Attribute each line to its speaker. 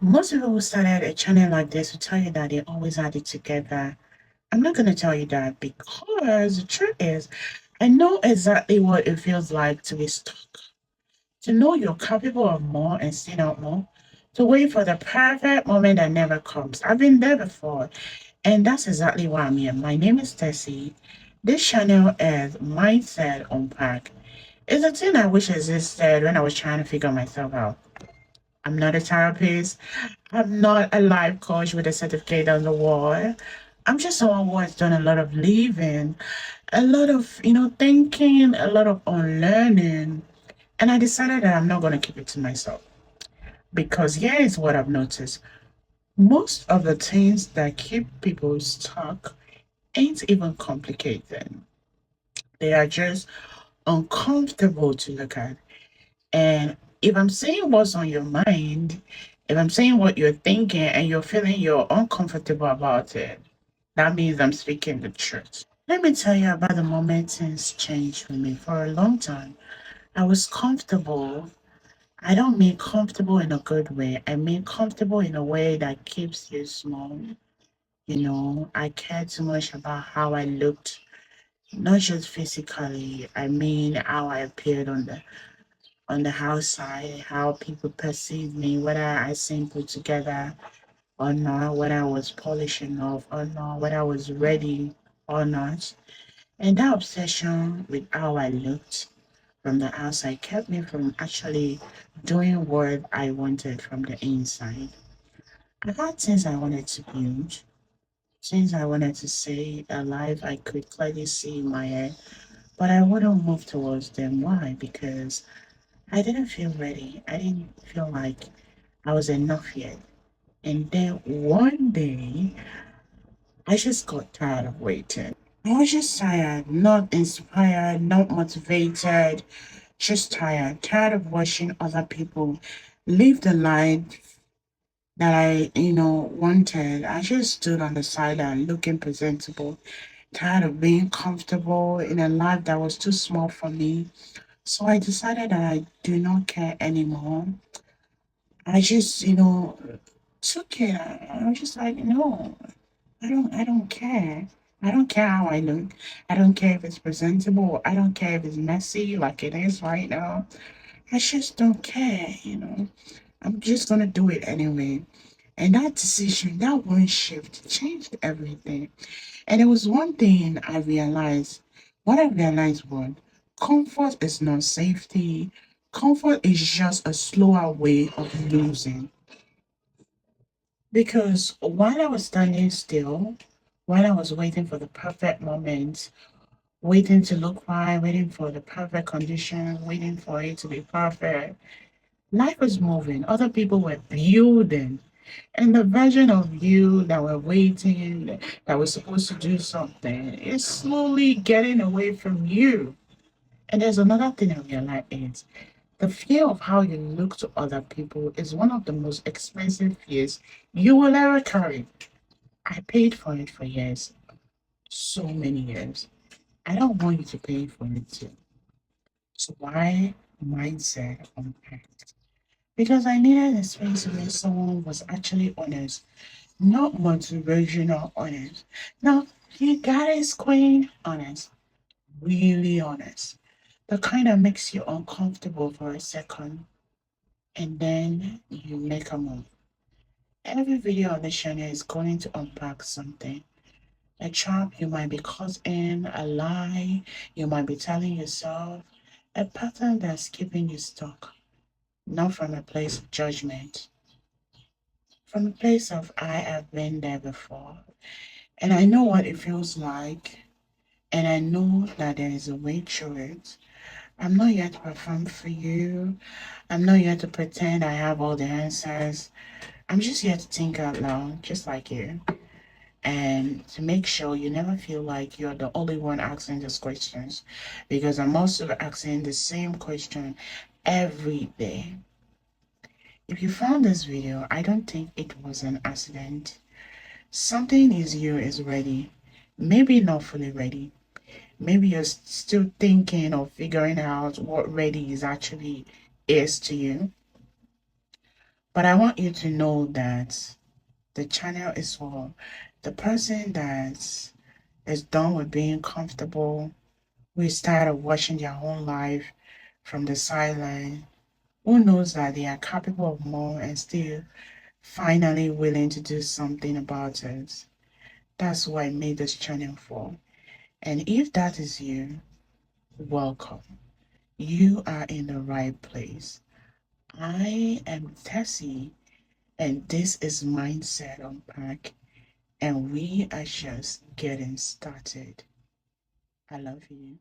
Speaker 1: Most people who started a channel like this will tell you that they always had it together. I'm not going to tell you that because the truth is, I know exactly what it feels like to be stuck, to know you're capable of more and still not more, to wait for the perfect moment that never comes. I've been there before, and that's exactly why I'm here. My name is Tessy. This channel is Mindset Unpacked. It's a thing I wish existed when I was trying to figure myself out. I'm not a therapist. I'm not a life coach with a certificate on the wall. I'm just someone who has done a lot of living, a lot of, thinking, a lot of unlearning. And I decided that I'm not going to keep it to myself. Because here is what I've noticed. Most of the things that keep people stuck ain't even complicated. They are just uncomfortable to look at. And if I'm saying what's on your mind, if I'm saying what you're thinking and you're feeling you're uncomfortable about it, that means I'm speaking the truth. Let me tell you about the moment things changed for me. For a long time, I was comfortable. I don't mean comfortable in a good way. I mean comfortable in a way that keeps you small. I cared too much about how I looked, not just physically. I mean how I appeared on the outside, how people perceive me, whether I seem put together or not, whether I was polished enough or not, whether I was ready or not. And that obsession with how I looked from the outside kept me from actually doing what I wanted from the inside. I had things I wanted to build, things I wanted to say, a life I could clearly see in my head, but I wouldn't move towards them. Why? Because I didn't feel ready. I didn't feel like I was enough yet. And then one day, I just got tired of waiting. I was just tired, not inspired, not motivated, just tired. Tired of watching other people live the life that I wanted. I just stood on the sideline looking presentable, tired of being comfortable in a life that was too small for me. So I decided that I do not care anymore. I just took it. I was just like, no, I don't care. I don't care how I look. I don't care if it's presentable. I don't care if it's messy like it is right now. I just don't care. I'm just gonna do it anyway. And that decision, that one shift changed everything. And it was one thing I realized. What I realized was comfort is not safety. Comfort is just a slower way of losing. Because while I was standing still, while I was waiting for the perfect moment, waiting to look right, waiting for the perfect condition, waiting for it to be perfect, life was moving. Other people were building. And the version of you that were waiting, that was supposed to do something, is slowly getting away from you. And there's another thing I realized is the fear of how you look to other people is one of the most expensive fears you will ever carry. I paid for it for years, so many years. I don't want you to pay for it too. So why mindset unpacked? Because I needed a space where someone was actually honest, not motivational honest. Now, you guys, queen, honest, really honest. The kind that makes you uncomfortable for a second and then you make a move. Every video on the channel is going to unpack something. A trap you might be caught in, a lie you might be telling yourself, a pattern that's keeping you stuck, not from a place of judgment, from a place of I have been there before, and I know what it feels like, and I know that there is a way through it. I'm not here to perform for you. I'm not here to pretend I have all the answers. I'm just here to think out loud, just like you. And to make sure you never feel like you're the only one asking these questions, because I'm also asking the same question every day. If you found this video, I don't think it was an accident. Something is you is ready. Maybe not fully ready. Maybe you're still thinking or figuring out what ready is actually is to you. But I want you to know that the channel is for the person that is done with being comfortable. We started watching their own life from the sideline. Who knows that they are capable of more and still finally willing to do something about it. That's why I made this channel for. And if that is you, welcome. You are in the right place. I am Tessy, and this is Mindset Unpacked, and we are just getting started. I love you.